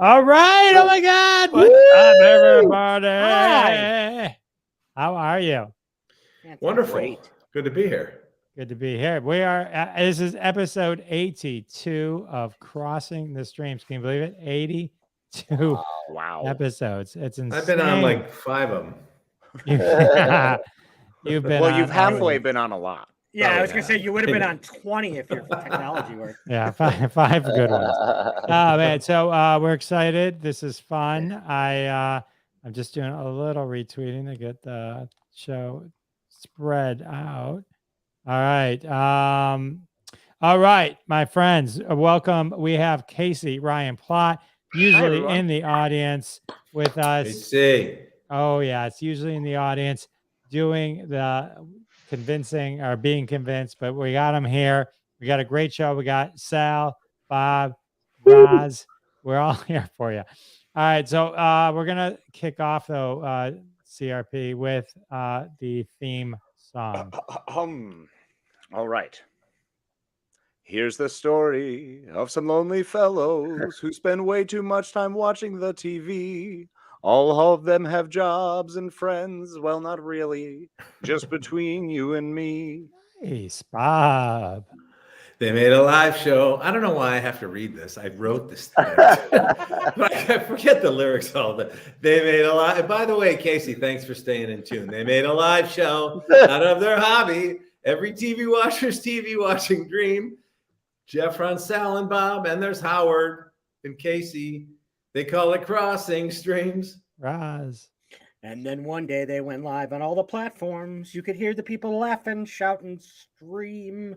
All right. Oh my God. What's up, everybody? Hi. How are you? Wonderful. Great. Good to be here. Good to be here. We are. This is episode 82 of Crossing the Streams. Can you believe it? 82 episodes. It's insane. I've been on like 5 of them. You've been. Well, you've halfway been on a lot. Yeah, I was gonna say you would have been on 20 if your technology worked. Yeah, five good ones. Oh man, so we're excited. This is fun. I'm just doing a little retweeting to get the show spread out. All right. All right, my friends, welcome. We have Casey, Ryan, Plott, usually in the audience with us. Casey. Oh yeah, it's usually in the audience doing the convincing or being convinced, but we got them here. We got a great show. We got Sal, Bob, Roz. We're all here for you. All right, so we're gonna kick off though, CRP, with the theme song. All right. Here's the story of some lonely fellows who spend way too much time watching the TV. All of them have jobs and friends. Well, not really. Just between you and me. Nice, Bob. They made a live show. I don't know why I have to read this. I wrote this thing. I forget the lyrics all the time. They made a live. By the way, Casey, thanks for staying in tune. They made a live show out of their hobby. Every TV watcher's TV watching dream. Jeff, Ron, Sal, and Bob, and there's Howard and Casey. They call it Crossing Streams. Roz. And then one day they went live on all the platforms. You could hear the people laugh and shout and scream.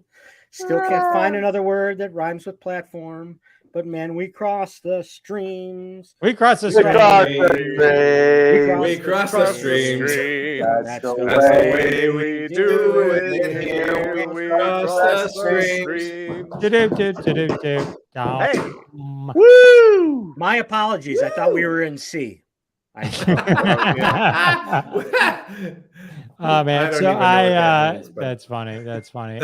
Still can't find another word that rhymes with platform. But man, we cross the streams. We cross the streams. We cross the streams. That's the way we do it here. We cross the streams. Hey. Woo! My apologies. I thought we were in C. Oh man, so that's funny. That's funny.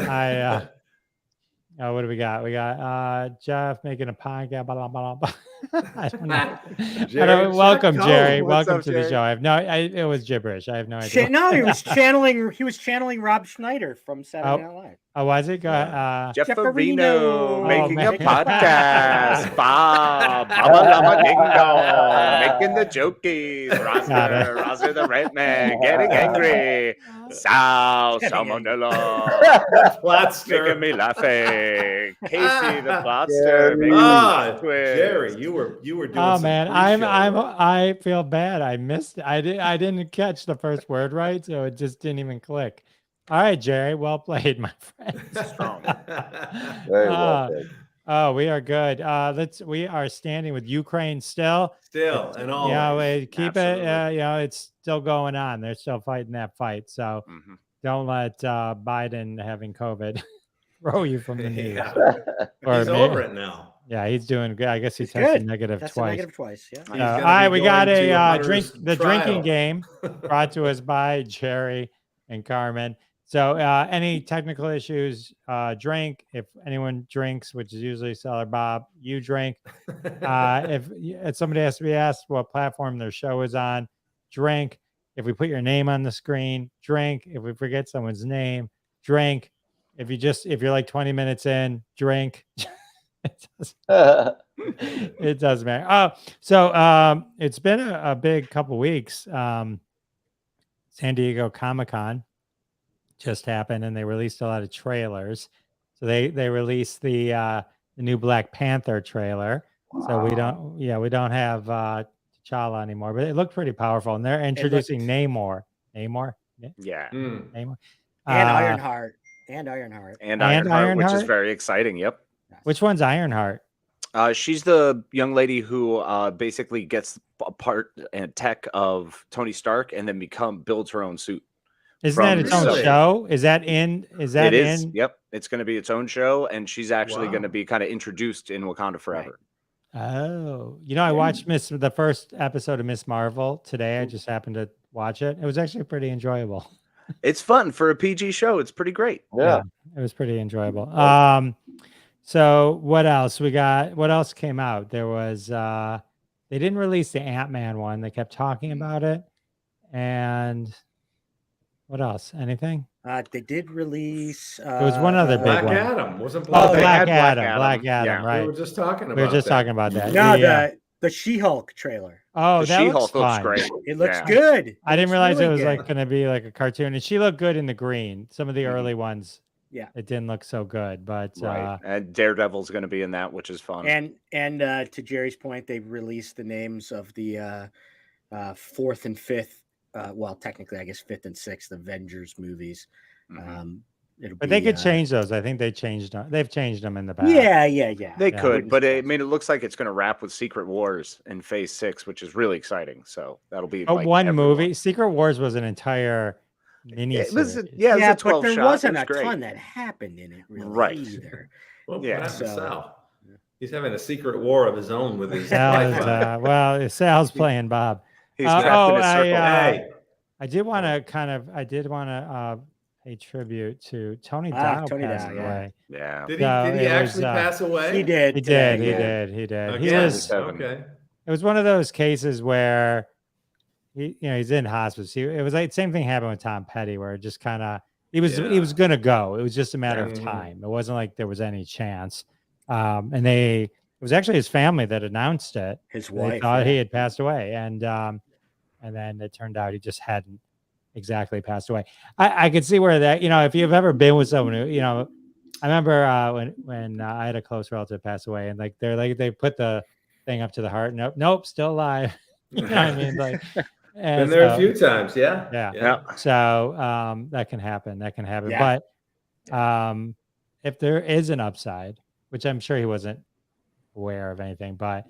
What do we got? We got Jeff making a podcast. Blah, blah, blah, blah. I don't know. Welcome, Jerry. Welcome to the show. It was gibberish. I have no idea. No, he was channeling Rob Schneider from Saturday Night Live. Oh, was it? Jeff Farino making a podcast. Bob, Ding Dong, making the jokies. Roger the Red Man, getting angry. Sal, Salmonella, making me laughing. Casey, the Plotster, making me twist. Jerry, you were doing. Oh man, I feel bad. I missed. I didn't catch the first word right, so it just didn't even click. All right, Jerry. Well played, my friend. Strong. Very well played. Oh, we are good. We are standing with Ukraine still, and all. Yeah, we keep it. It's still going on. They're still fighting that fight. So don't let Biden having COVID throw you from the knee. He's over it now. Yeah, he's doing good. I guess he tested negative twice. Negative twice. Yeah. All right, we got a drinking game brought to us by Jerry and Carmen. So any technical issues, drink. If anyone drinks, which is usually Seller Bob, you drink. If somebody has to be asked what platform their show is on, drink. If we put your name on the screen, drink. If we forget someone's name, drink. If you're like 20 minutes in, drink. It doesn't matter. Oh, so it's been a big couple weeks. San Diego Comic-Con just happened, and they released a lot of trailers. So they released the new Black Panther trailer. Wow. So we don't have T'Challa anymore, but it looked pretty powerful. And they're introducing Namor. Yeah. Namor. And Ironheart. And Ironheart, which is very exciting. Yep. Which one's Ironheart? She's the young lady who basically gets a part and tech of Tony Stark and then builds her own suit. Isn't that its own show? Is that in? It is. Yep. It's going to be its own show, and she's actually going to be kind of introduced in Wakanda Forever. Right. Oh, I watched the first episode of Miss Marvel today. I just happened to watch it. It was actually pretty enjoyable. It's fun for a PG show. It's pretty great. Yeah, it was pretty enjoyable. So what else we got? What else came out? There was they didn't release the Ant-Man one. They kept talking about it. And what else? Anything? They did release. There was one other big Black one. Adam wasn't Oh, Black they Black had Adam. Black Adam, Yeah. right. We were just talking about We were just that. talking about that. No, Yeah. the She-Hulk trailer. Oh, The that looks She-Hulk looks fun. great. It looks Yeah. good. I didn't looks realize really it was good. like going to be like a cartoon, and she looked good in the green. Some of the early ones, Yeah. it didn't look so good, but Right. And Daredevil's going to be in that, which is fun. And to Jerry's point, they released the names of the fourth and fifth. Well, technically, I guess fifth and sixth Avengers movies. but they could change those. I think they changed them. They've changed them in the past. Yeah. They Yeah. could, but I mean, it looks like it's going to wrap with Secret Wars in Phase 6, which is really exciting. So that'll be But like one everyone. movie, Secret Wars, was an entire mini. It was, series. yeah, it was a but 12 there shot. wasn't It was a great. ton that happened in it, really, Right. either. Well, Yeah. what happened to So- Sal? He's having a secret war of his own with his Sal is, Wi-Fi. well, Sal's playing Bob. He's Oh, trapped in his I, circle. Hey, I did want to pay tribute to Tony Dow. Tony passed Dow, yeah. away. Yeah. did So he it was, actually pass away? He did. He today, did. He yeah. did. He did. He Again? was. Okay. It was one of those cases where he's in hospice. It was like same thing happened with Tom Petty, where it just kind of he was gonna go. It was just a matter of time. It wasn't like there was any chance. And it was actually his family that announced it. His They wife. thought he had passed away, and then it turned out he just hadn't exactly passed away. I could see where that, if you've ever been with someone who, I remember when I had a close relative pass away, and they put the thing up to the heart. Nope, still alive. You know what I mean? Like, Been there a few times. Yeah. Yeah. So that can happen. Yeah. But if there is an upside, which I'm sure he wasn't aware of anything, but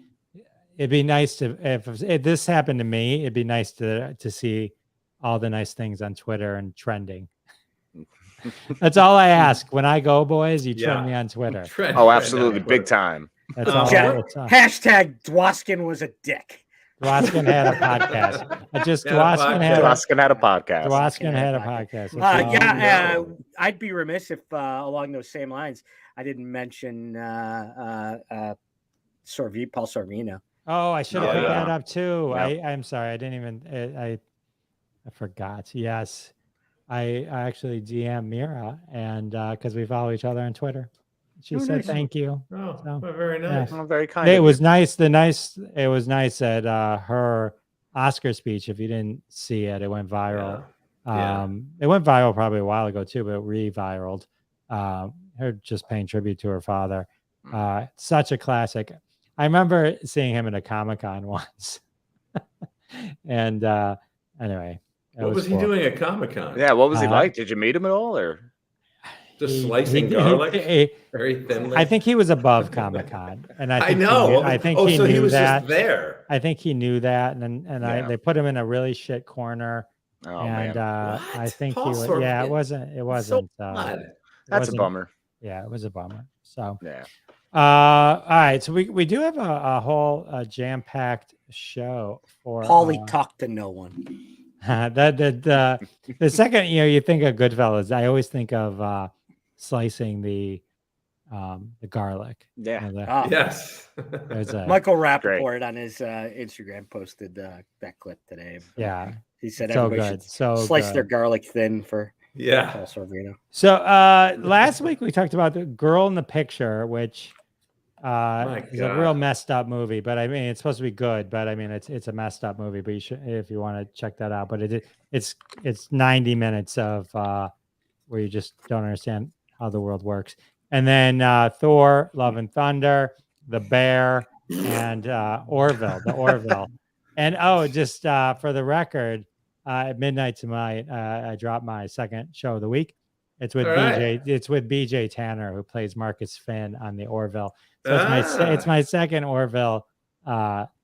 it'd be nice to if this happened to me, it'd be nice to see all the nice things on Twitter and trending. That's all I ask when I go, boys. You trend me on Twitter. Oh, absolutely, big time. That's all. Hashtag Dwoskin was a dick. Dwoskin had a podcast. Dwoskin had a podcast. Dwoskin had a podcast. I'd be remiss if along those same lines I didn't mention Paul Sorvino. Oh, I should have picked that up too. Yeah. I'm sorry, I didn't even. I forgot. Yes, I actually DM Mira, and because we follow each other on Twitter, she said nice. thank you. Oh, So, very nice. Well, very kind. It of was you. nice. It was nice that her Oscar speech. If you didn't see it, it went viral. Yeah. It went viral probably a while ago too, but it re-viraled. Her just paying tribute to her father. Such a classic. I remember seeing him at a Comic-Con once. And anyway. What was he doing at Comic-Con? Yeah, what was he like? Did you meet him at all, or just slicing garlic very thinly? I think he was above Comic-Con, and I know. I think so he knew he was that. just there. I think he knew that, and they put him in a really shit corner. Oh, and man. I think Paul he was. Sorvino. Yeah, it wasn't. It wasn't. That's a bummer. Yeah, it was a bummer. So Yeah. all right. So we do have a whole jam-packed show for Paulie talked to no one. the second you think of Goodfellas, I always think of slicing the garlic. Yeah. Yes. Michael Rappaport on his Instagram posted that clip today. Yeah. He said So everybody good. should So slice good. their garlic thin for Paul Sorvino. So last week we talked about The Girl in the Picture, which is a real messed up movie. But I mean, it's supposed to be good. But I mean, it's a messed up movie. But you should, if you want to check that out. But it's 90 minutes of where you just don't understand how the world works. And then Thor: Love and Thunder, The Bear, and Orville. The Orville. And just for the record. At midnight tonight, I dropped my second show of the week. It's with BJ. It's with BJ Tanner, who plays Marcus Finn on the Orville. So it's my second Orville podcast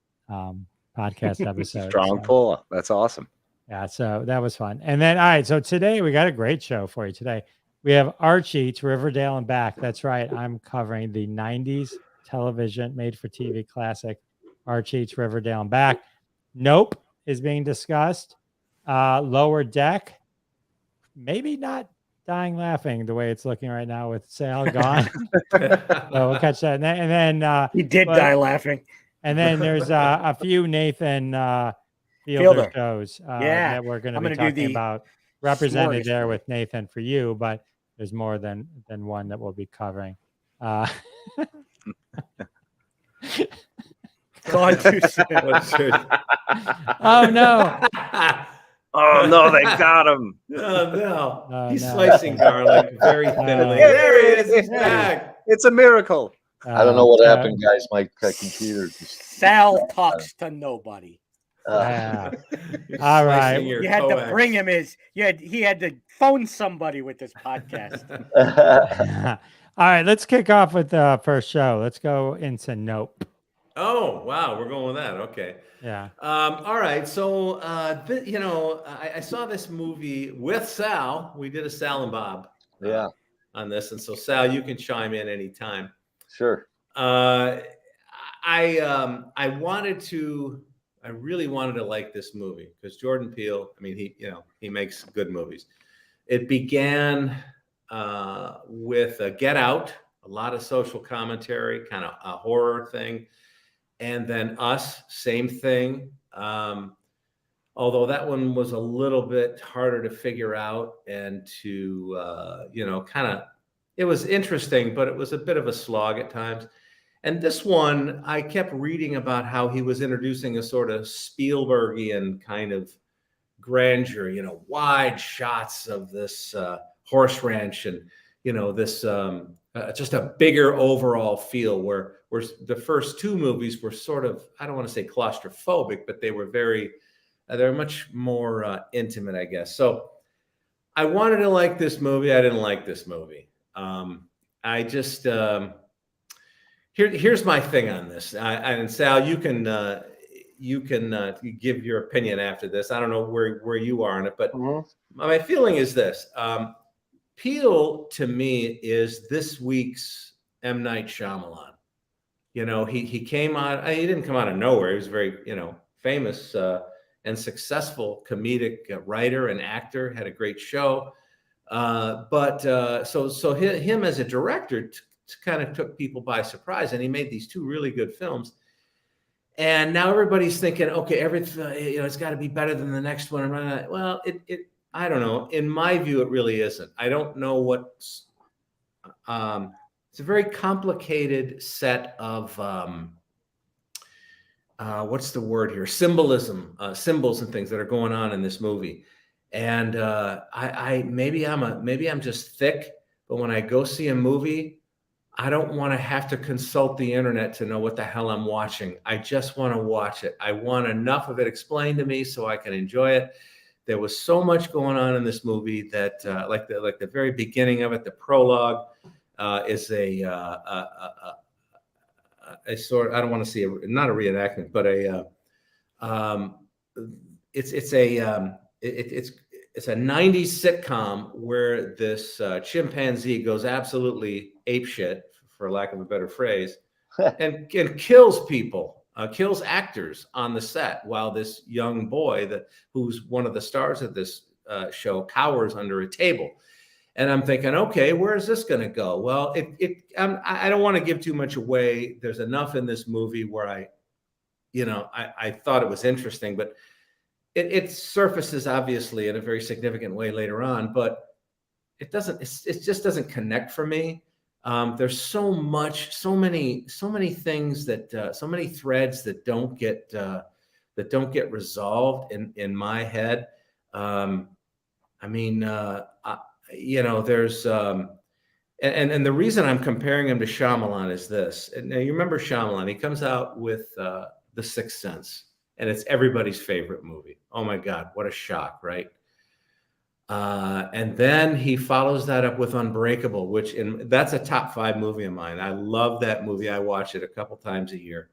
episode. Strong pull. That's awesome. Yeah, so that was fun. And then all right, so today we got a great show for you. Today we have Archie to Riverdale and back. That's right. I'm covering the '90s television made-for-TV classic Archie to Riverdale and back. Nope is being discussed. Lower Deck, maybe not dying laughing the way it's looking right now with Sal gone. So we'll catch that. And then he did die laughing. And then there's a few Nathan Fielder Fielder. shows Yeah, that we're going to I'm be gonna do talking the about, represented there smorgasbord. with Nathan for you, but there's more than one that we'll be covering. Gone too soon. Oh no! Oh no, they got him. Oh no! Oh, He's no. slicing garlic very thinly. No. There he is. He's back. It's a miracle. I don't know what so- happened, guys. My computer just. Sal talks to nobody. Yeah. You're All slicing right. your You had to coax. bring him he had to phone somebody with this podcast. All right, let's kick off with the first show. Let's go into Nope. Oh wow, we're going with that. Okay. Yeah. All right. So I saw this movie with Sal. We did a Sal and Bob Yeah, on this, and so Sal, you can chime in anytime. sure. I really wanted to like this movie because Jordan Peele, I mean, he makes good movies. It began with Get Out, a lot of social commentary, kind of a horror thing. And then Us, same thing. Although that one was a little bit harder to figure out and to, it was interesting, but it was a bit of a slog at times. And this one, I kept reading about how he was introducing a sort of Spielbergian kind of grandeur, wide shots of this horse ranch and, this just a bigger overall feel where the first two movies were sort of, I don't want to say claustrophobic, but they were they're much more intimate, I guess. So I wanted to like this movie. I didn't like this movie. I just, here's my thing on this. And Sal, you can give your opinion after this. I don't know where you are on it, but my feeling is this. Peele to me is this week's M. Night Shyamalan. He came out, he didn't come out of nowhere. He was very, famous and successful comedic writer and actor, had a great show. So him as a director kind of took people by surprise, and he made these two really good films. And now everybody's thinking, okay, everything, it's got to be better than the next one. Well, I don't know. In my view, it really isn't. I don't know it's a very complicated set of, what's the word here? Symbols and things that are going on in this movie. And maybe I'm just thick, but when I go see a movie, I don't want to have to consult the internet to know what the hell I'm watching. I just want to watch it. I want enough of it explained to me so I can enjoy it. There was so much going on in this movie that, like the very beginning of it, the prologue is a sort. I don't want to see not a reenactment, but it's a 90s sitcom where this chimpanzee goes absolutely apeshit, for lack of a better phrase, and kills people, kills actors on the set, while this young boy, who's one of the stars of this show, cowers under a table. And I'm thinking, okay, where is this going to go? Well, I don't want to give too much away. There's enough in this movie where I thought it was interesting, but it surfaces obviously in a very significant way later on, but it just doesn't connect for me. There's so many things that, so many threads that don't get resolved in my head. There's, and the reason I'm comparing him to Shyamalan is this. And now you remember Shyamalan, he comes out with The Sixth Sense, and it's everybody's favorite movie. Oh my God, what a shock, right? And then he follows that up with Unbreakable, that's a top 5 movie of mine. I love that movie. I watch it a couple times a year.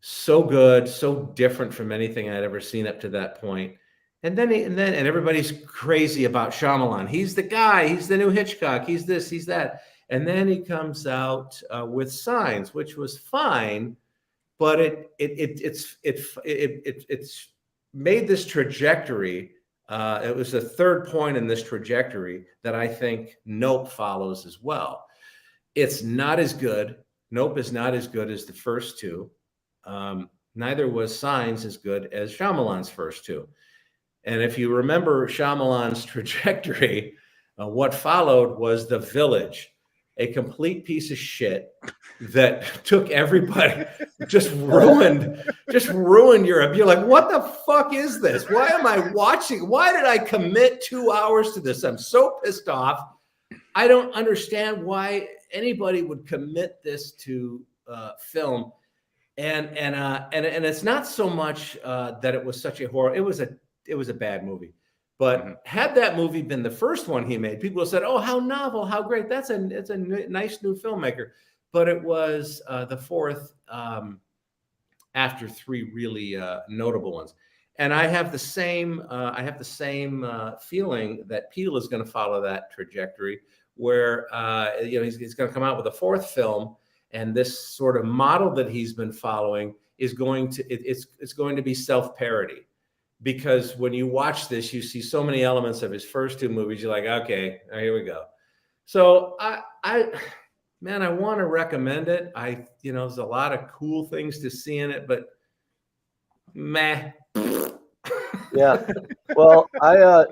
So good, so different from anything I'd ever seen up to that point. And then everybody's crazy about Shyamalan. He's the guy. He's the new Hitchcock. He's this. He's that. And then he comes out with Signs, which was fine, but it's made this trajectory. It was the third point in this trajectory that I think Nope follows as well. It's not as good. Nope is not as good as the first two. Neither was Signs as good as Shyamalan's first two. And if you remember Shyamalan's trajectory, what followed was The Village, a complete piece of shit that took everybody, just ruined Europe. You're like, what the fuck is this? Why am I watching? Why did I commit 2 hours to this? I'm so pissed off. I don't understand why anybody would commit this to film. And it's not so much that it was such a horror. It was a bad movie. But had that movie been the first one he made, people have said, "Oh, how novel, how great! It's a nice new filmmaker." But it was the fourth after three really notable ones. And I have the same feeling that Peele is going to follow that trajectory, where he's going to come out with a fourth film, and this sort of model that he's been following is going to be self-parody. Because when you watch this, you see so many elements of his first two movies. You're like, okay, here we go. So I want to recommend it. There's a lot of cool things to see in it, but meh. Yeah. Well, I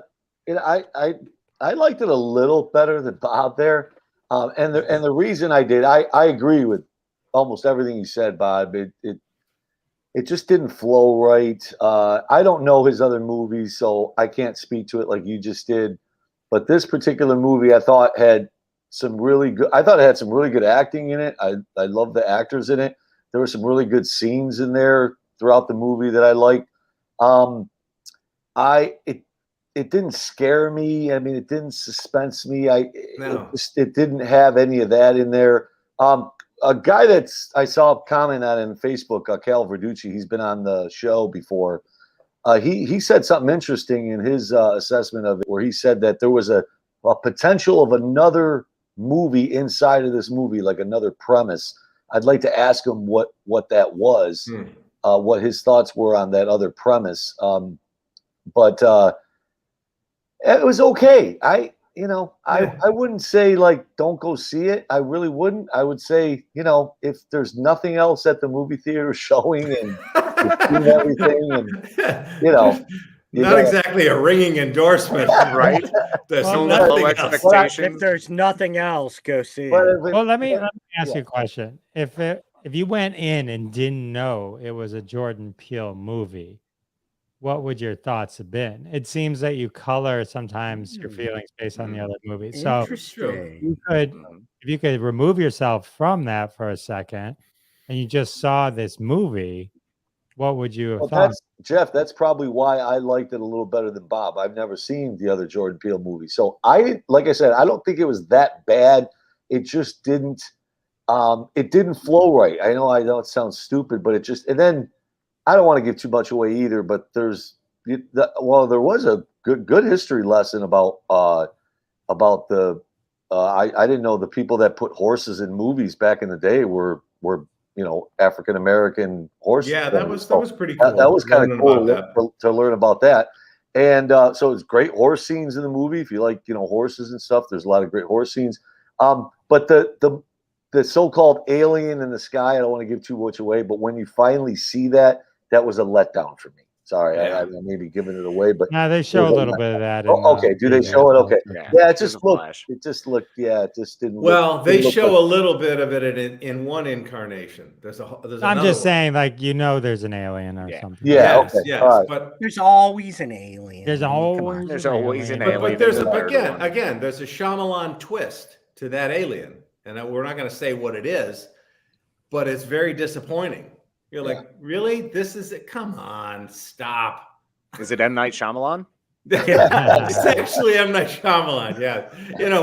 liked it a little better than Bob there, and the reason I did, I agree with almost everything you said, Bob. It just didn't flow right. I don't know his other movies, so I can't speak to it like you just did. But this particular movie, I thought had some really good. I thought it had some really good acting in it. I love the actors in it. There were some really good scenes in there throughout the movie that I liked. It didn't scare me. I mean, it didn't suspense me. It didn't have any of that in there. A guy I saw comment on in Facebook, Cal Verducci, he's been on the show before. He said something interesting in his assessment of it, where he said that there was a potential of another movie inside of this movie, like another premise. I'd like to ask him what that was, what his thoughts were on that other premise. But it was okay. I wouldn't say like don't go see it. I really wouldn't. I would say, if there's nothing else at the movie theater showing and you've seen everything, and not exactly a ringing endorsement, right? There's low expectations. If there's nothing else, go see it. Well, let me ask you a question. If you went in and didn't know it was a Jordan Peele movie, what would your thoughts have been? It seems that you color sometimes your feelings based on the other movies. So if you could remove yourself from that for a second and you just saw this movie, what would you have thought? Jeff, that's probably why I liked it a little better than Bob. I've never seen the other Jordan Peele movie. So like I said, I don't think it was that bad. It just didn't flow right. I know it sounds stupid, but and then I don't want to give too much away either, but there was a good history lesson about the I didn't know the people that put horses in movies back in the day were African American horses. Yeah, that was pretty cool. That was kind of cool to learn about that. And so it's great horse scenes in the movie. If you like horses and stuff, there's a lot of great horse scenes. But the so-called alien in the sky, I don't want to give too much away, but when you finally see that was a letdown for me. Sorry, I may be giving it away, but no, they show a little bit of that. Okay, do they show it? Okay, yeah, it just didn't. Well, they show a little bit of it in one incarnation. There's I'm just saying, like there's an alien or something. Yeah, yes, right. but there's always an alien. There's always an alien. But there's there's a Shyamalan twist to that alien, and we're not going to say what it is, but it's very disappointing. You're like, really? This is it? Come on, stop. Is it M. Night Shyamalan? It's actually M. Night Shyamalan, yeah.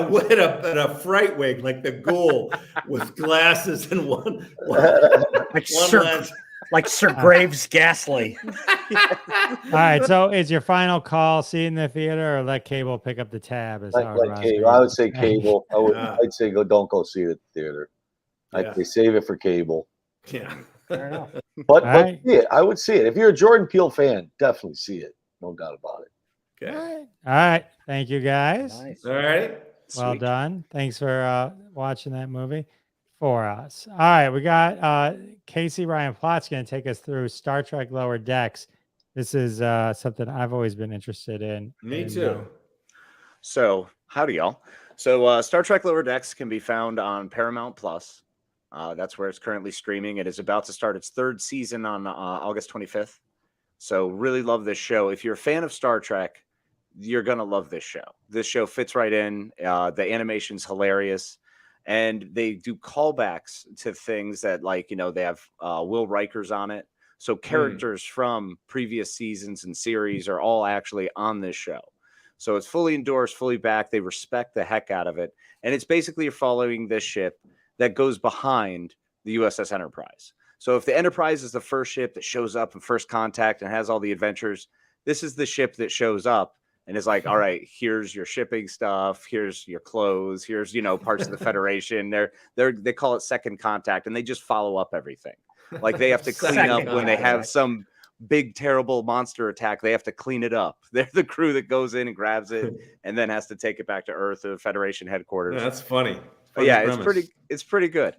With a fright wig, like the ghoul, with glasses and one lens. Like Sir Graves Ghastly. All right, so is your final call see in the theater or let cable pick up the tab? Like cable. I would say cable. I'd say don't go see it at the theater. I'd say save it for cable. Yeah. Fair enough. But see it. I would see it. If you're a Jordan Peele fan, definitely see it. No doubt about it. Okay. All right. Thank you, guys. Nice. All right. Well done. Thanks for watching that movie. for us. All right, we got Casey Ryan Plott's going to take us through Star Trek Lower Decks. This is something I've always been interested in. Me too. So, howdy, y'all. So, Star Trek Lower Decks can be found on Paramount Plus. That's where it's currently streaming. It is about to start its third season on August 25th. So, really love this show. If you're a fan of Star Trek, you're going to love this show. This show fits right in. The animation's hilarious. And they do callbacks to things that, like, they have Will Riker's on it. So characters from previous seasons and series are all actually on this show. So it's fully endorsed, fully backed. They respect the heck out of it. And it's basically you're following this ship that goes behind the USS Enterprise. So if the Enterprise is the first ship that shows up in First Contact and has all the adventures, this is the ship that shows up and is like, all right, here's your shipping stuff, here's your clothes, here's, parts of the Federation. They call it Second Contact, and they just follow up everything. Like they have to clean up when they have some big, terrible monster attack. They have to clean it up. They're the crew that goes in and grabs it and then has to take it back to Earth or Federation headquarters. Yeah, that's funny. Yeah, it's pretty good.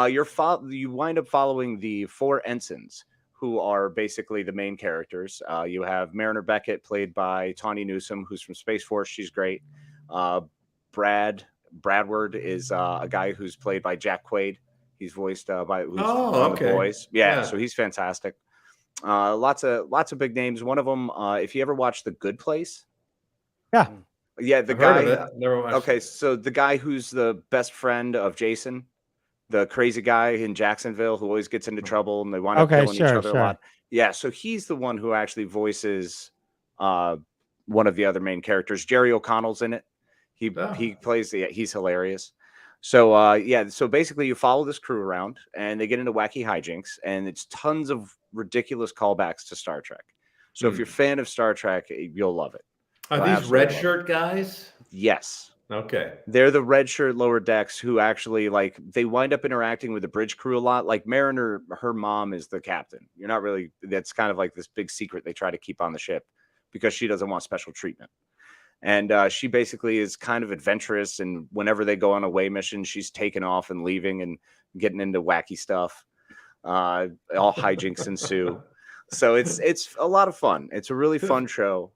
You wind up following the 4 ensigns, who are basically the main characters. You have Mariner Beckett, played by Tawny Newsome, who's from Space Force. She's great. Bradward is a guy who's played by Jack Quaid. He's voiced by The Boys. Yeah, so he's fantastic. Lots of big names. One of them, if you ever watch The Good Place. Yeah. Yeah, the I've guy. heard of it. Never watched okay, so the guy who's the best friend of Jason, the crazy guy in Jacksonville who always gets into trouble and they wind up killing each other a lot. Yeah, so he's the one who actually voices one of the other main characters. Jerry O'Connell's in it. He plays he's hilarious. So so basically you follow this crew around and they get into wacky hijinks, and it's tons of ridiculous callbacks to Star Trek. So if you're a fan of Star Trek, you'll love it. Are these red shirt guys? Yes. Okay. They're the red shirt Lower Decks who actually, like, they wind up interacting with the bridge crew a lot. Like Mariner, her mom is the captain. You're not really, that's kind of like this big secret they try to keep on the ship because she doesn't want special treatment. And she basically is kind of adventurous. And whenever they go on away mission, she's taking off and leaving and getting into wacky stuff. All hijinks ensue. So it's a lot of fun. It's a really fun show.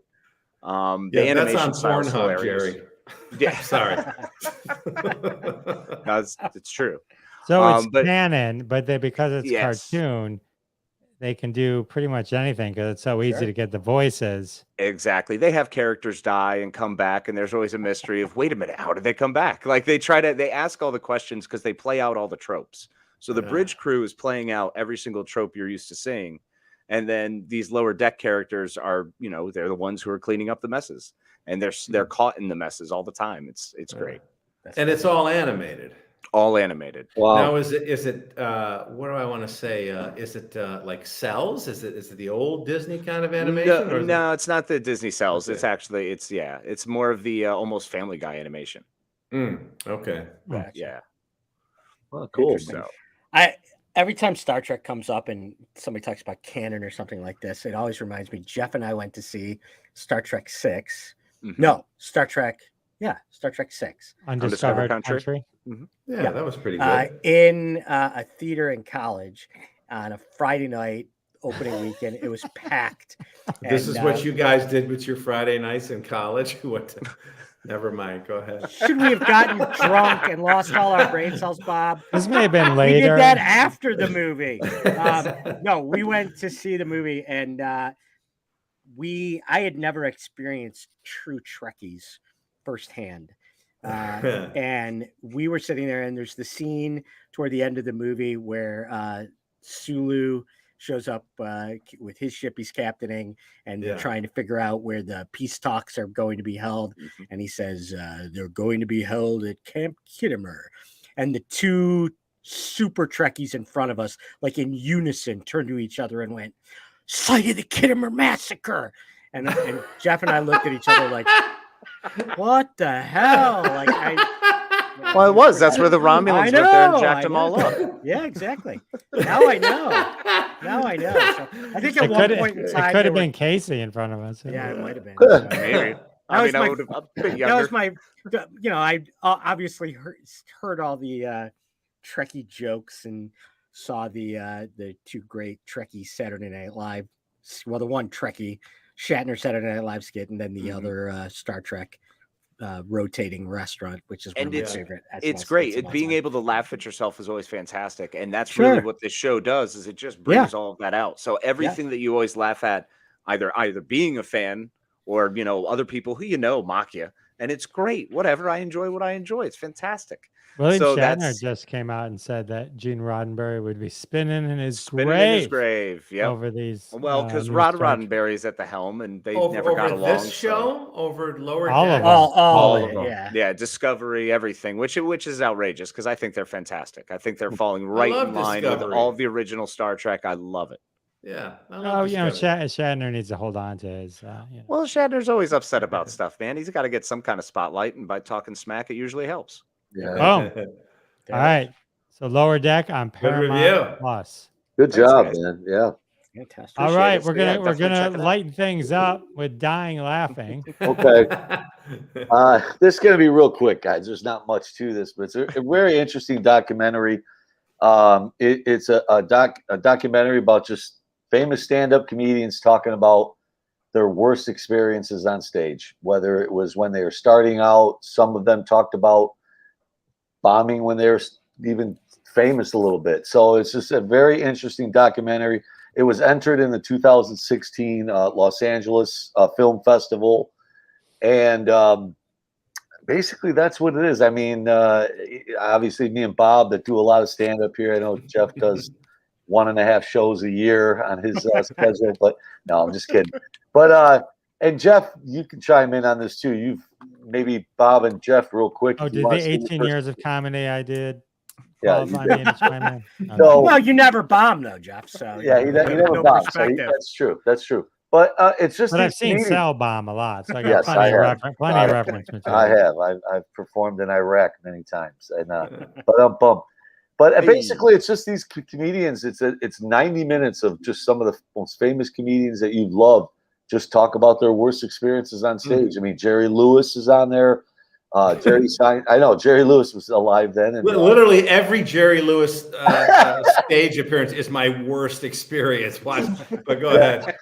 The animation style is hilarious. Jerry. Yeah, sorry. It's true. So it's canon, but because it's cartoon, they can do pretty much anything because it's so easy to get the voices. Exactly. They have characters die and come back, and there's always a mystery of, wait a minute, how did they come back? Like they ask all the questions because they play out all the tropes. So the bridge crew is playing out every single trope you're used to seeing. And then these lower deck characters are, they're the ones who are cleaning up the messes, and they're caught in the messes all the time. It's great. And it's all animated. All animated. Wow. Now, is it what do I want to say? Is it like cells? Is it the old Disney kind of animation? No, it's not the Disney cells. Okay. It's actually, it's more of the almost Family Guy animation. Okay. Yeah. Well, cool. So every time Star Trek comes up and somebody talks about canon or something like this, it always reminds me. Jeff and I went to see Star Trek 6. Mm-hmm. No, Star Trek 6. Undiscovered Country. Mm-hmm. Yeah, that was pretty good. In a theater in college on a Friday night opening weekend. It was packed. This is what you guys did with your Friday nights in college? Never mind. Go ahead. Should we have gotten drunk and lost all our brain cells, Bob? This may have been later. We did that after the movie. No, we went to see the movie, and I had never experienced true Trekkies firsthand. And we were sitting there, and there's the scene toward the end of the movie where Sulu shows up with his ship he's captaining, and they're trying to figure out where the peace talks are going to be held. Mm-hmm. And he says, they're going to be held at Camp Kittimer. And the two super Trekkies in front of us, like in unison, turned to each other and went, "Site of the Kittimer Massacre." And Jeff and I looked at each other like, what the hell? Well, it was. That's where the Romulans went there and jacked them all up. Yeah, exactly. Now I know. So I think at one point in time, it could have been Casey in front of us. Yeah, it might have been. Maybe. I would have been younger. That was my. I obviously heard all the Trekkie jokes and saw the two great Trekkie Saturday Night Live. Well, the one Trekkie Shatner Saturday Night Live skit, and then the other Star Trek rotating restaurant, which is one of my favorite. It's SNL great. skits of all Being time. able to laugh at yourself is always fantastic, and that's Sure. really what this show does. Is it just brings all of that out. So everything that you always laugh at, either being a fan or other people who mock you, and it's great. Whatever, I enjoy what I enjoy. It's fantastic. William So Shatner just came out and said that Gene Roddenberry would be spinning in his grave. Yep. Over these. Well, because Rod Roddenberry's at the helm, and they never got along. This show, over Lower all Decks, of them. all of them. Yeah, Discovery, everything, which is outrageous because I think they're fantastic. I think they're falling right in line with all of the original Star Trek. I love it. Yeah. Shatner needs to hold on to his. Well, Shatner's always upset about stuff, man. He's got to get some kind of spotlight, and by talking smack, it usually helps. Yeah. All right. So Lower Deck on Paramount Plus. Good job, man. Yeah. Fantastic. All right, we're gonna lighten things up with dying laughing. Okay. This is gonna be real quick, guys. There's not much to this, but it's a very interesting documentary. It's a documentary about just famous stand-up comedians talking about their worst experiences on stage, whether it was when they were starting out. Some of them talked about bombing when they were even famous a little bit. So it's just a very interesting documentary. It was entered in the 2016 Los Angeles Film Festival. And basically that's what it is. I mean, obviously me and Bob that do a lot of stand-up here. I know Jeff does 1.5 shows a year on his schedule, but no, I'm just kidding. But and Jeff, you can chime in on this too. You've maybe Bob and Jeff real quick. Oh, did the 18 years of comedy I did? Yeah, so, well, you never bombed though, Jeff. So yeah, he never bombed. So that's true. That's true. But it's just. But I've seen Sal bomb a lot, so I got plenty of reference material. I've performed in Iraq many times, and but basically, it's just these comedians. It's 90 minutes of just some of the most famous comedians that you love. Just talk about their worst experiences on stage. I mean, Jerry Lewis is on there. Jerry I know Jerry Lewis was alive then. And, literally every Jerry Lewis stage appearance is my worst experience. But go ahead.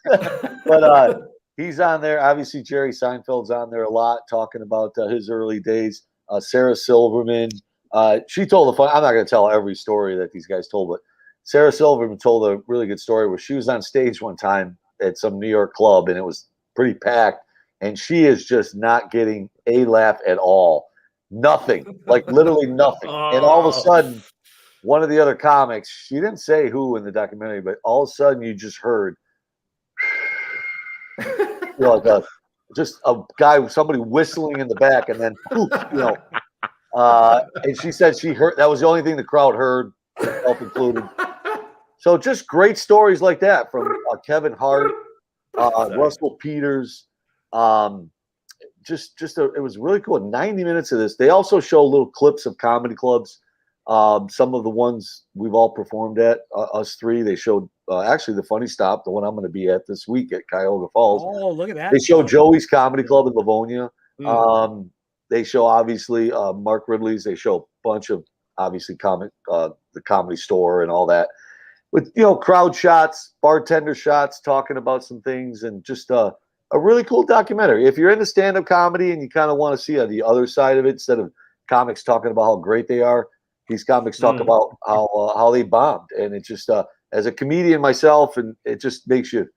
But he's on there. Obviously, Jerry Seinfeld's on there a lot, talking about his early days. Sarah Silverman. She told I'm not going to tell every story that these guys told, but Sarah Silverman told a really good story where she was on stage one time at some New York club, and it was pretty packed. And she is just not getting a laugh at all. Nothing. Like literally nothing. And all of a sudden, one of the other comics, she didn't say who in the documentary, but all of a sudden you just heard just a guy, somebody whistling in the back, and then and she said she heard that was the only thing the crowd heard, herself included. So just great stories like that from Kevin Hart, Russell Peters. It was really cool. 90 minutes of this. They also show little clips of comedy clubs. Some of the ones we've all performed at, us three. They showed actually the Funny Stop, the one I'm going to be at this week at Cuyahoga Falls. Oh, look at that! They show Joey's Comedy Club in Livonia. They show obviously Mark Ridley's. They show a bunch of obviously the Comedy Store and all that. With crowd shots, bartender shots, talking about some things, and just a really cool documentary. If you're into stand-up comedy and you kind of want to see the other side of it, instead of comics talking about how great they are, these comics talk about how they bombed. And it just, as a comedian myself, and it just makes you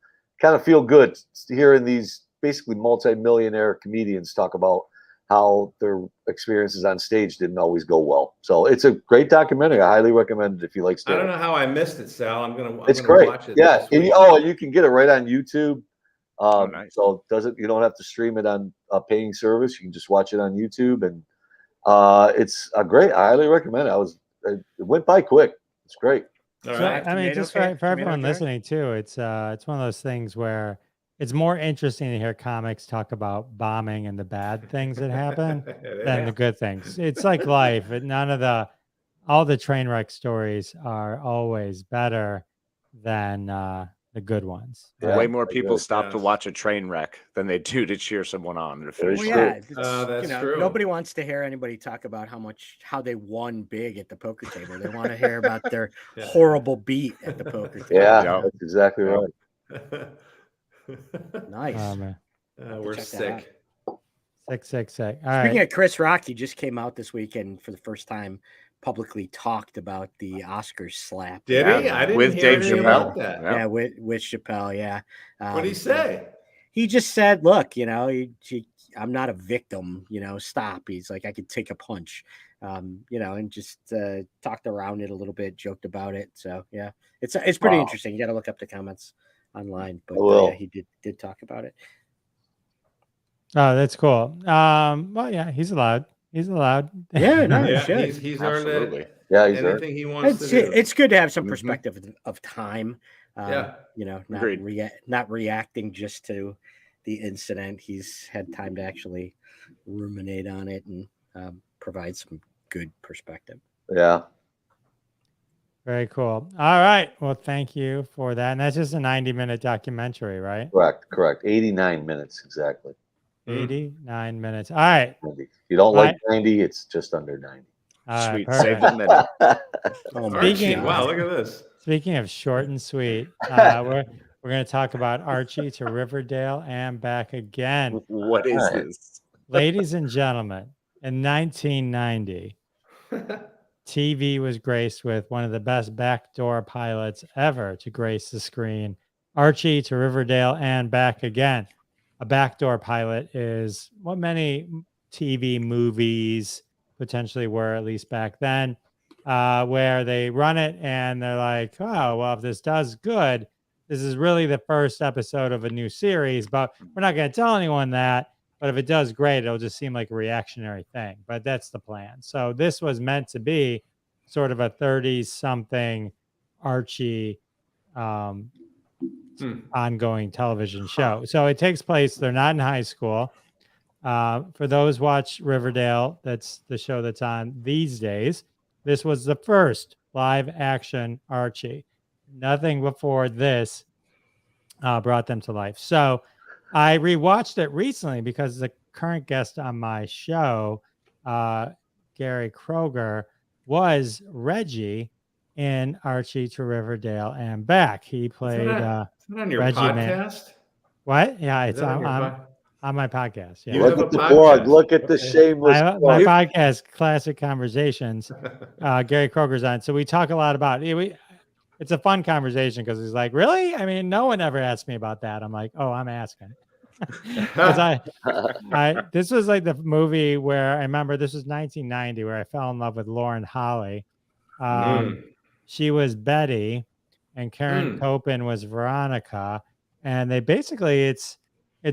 kind of feel good hearing these basically multi-millionaire comedians talk about how their experiences on stage didn't always go well. So it's a great documentary. I highly recommend it if you like stand-up. I don't know how I missed it, Sal. I'm gonna great. Watch it. Yeah. And you can get it right on YouTube. Nice. So you don't have to stream it on a paying service. You can just watch it on YouTube, and it's great. I highly recommend it. It went by quick. It's great. All right. I mean, just for everyone listening too, it's one of those things where it's more interesting to hear comics talk about bombing and the bad things that happen than the good things. It's like life. All the train wreck stories are always better than the good ones. Yeah, Way more people stop to Yes. watch a train wreck than they do to cheer someone on. To Very finish Well, true. strong. yeah, That's true. Nobody wants to hear anybody talk about how they won big at the poker table. They want to hear about their Yeah. horrible beat at the poker table. Yeah, Yeah. that's exactly Yeah. right. Nice. Man. We're check that sick. 666. All Speaking right. of Chris Rock, he just came out this weekend for the first time, publicly talked about the Oscars slap. Did he? I didn't With hear Dave anything Chappelle. about that. Yeah. Yeah, with Chappelle. Yeah. What did he say? He just said, "Look, I'm not a victim. Stop." He's like, "I could take a punch." And just talked around it a little bit, joked about it. So yeah, it's pretty Wow. interesting. You got to look up the comments online, but I will. yeah, he did talk about it. Oh, that's cool. Well, yeah, he's allowed. He's allowed. Yeah, no, Yeah, should. he's earned Absolutely. it. Yeah, he's right. Anything he wants to do. It's good to have some Mhm. perspective of time. Yeah. Not Agreed. not reacting just to the incident. He's had time to actually ruminate on it and provide some good perspective. Yeah. Very cool. All right. Well, thank you for that. And that's just a 90-minute documentary, right? Correct. 89 minutes exactly. 89 minutes. All right. 90. If you don't like Right. 90, it's just under 90. All right, Sweet. perfect. Save that minute. Oh my Archie, God. wow, look at this. Speaking of short and sweet, we're going to talk about Archie to Riverdale and back again. What is Alright. this? Ladies and gentlemen, in 1990, TV was graced with one of the best backdoor pilots ever to grace the screen, Archie to Riverdale and back again. A backdoor pilot is what many TV movies potentially were, at least back then, where they run it and they're like, oh, well, if this does good, this is really the first episode of a new series, but we're not going to tell anyone that. But if it does great, it'll just seem like a reactionary thing. But that's the plan. So this was meant to be sort of a 30-something Archie ongoing television show. So it takes place, they're not in high school. For those watch Riverdale, that's the show that's on these days. This was the first live action Archie. Nothing before this brought them to life. So I rewatched it recently because the current guest on my show, Gary Kroger, was Reggie in Archie to Riverdale and back. He played Isn't that on your Reggie podcast? Man. What? Yeah, Is it's that on your on my podcast. Yeah. You Look have at a the plug. podcast. Look at the Okay. shameless My plug. podcast, Classic Conversations. Gary Kroger's on. So we talk a lot about it. It's a fun conversation because he's like, really? I mean, no one ever asked me about that. I'm like, oh, I'm asking. Because this was like the movie where I remember this was 1990 where I fell in love with Lauren Holly. She was Betty and Karen Copin was Veronica. And they basically, it's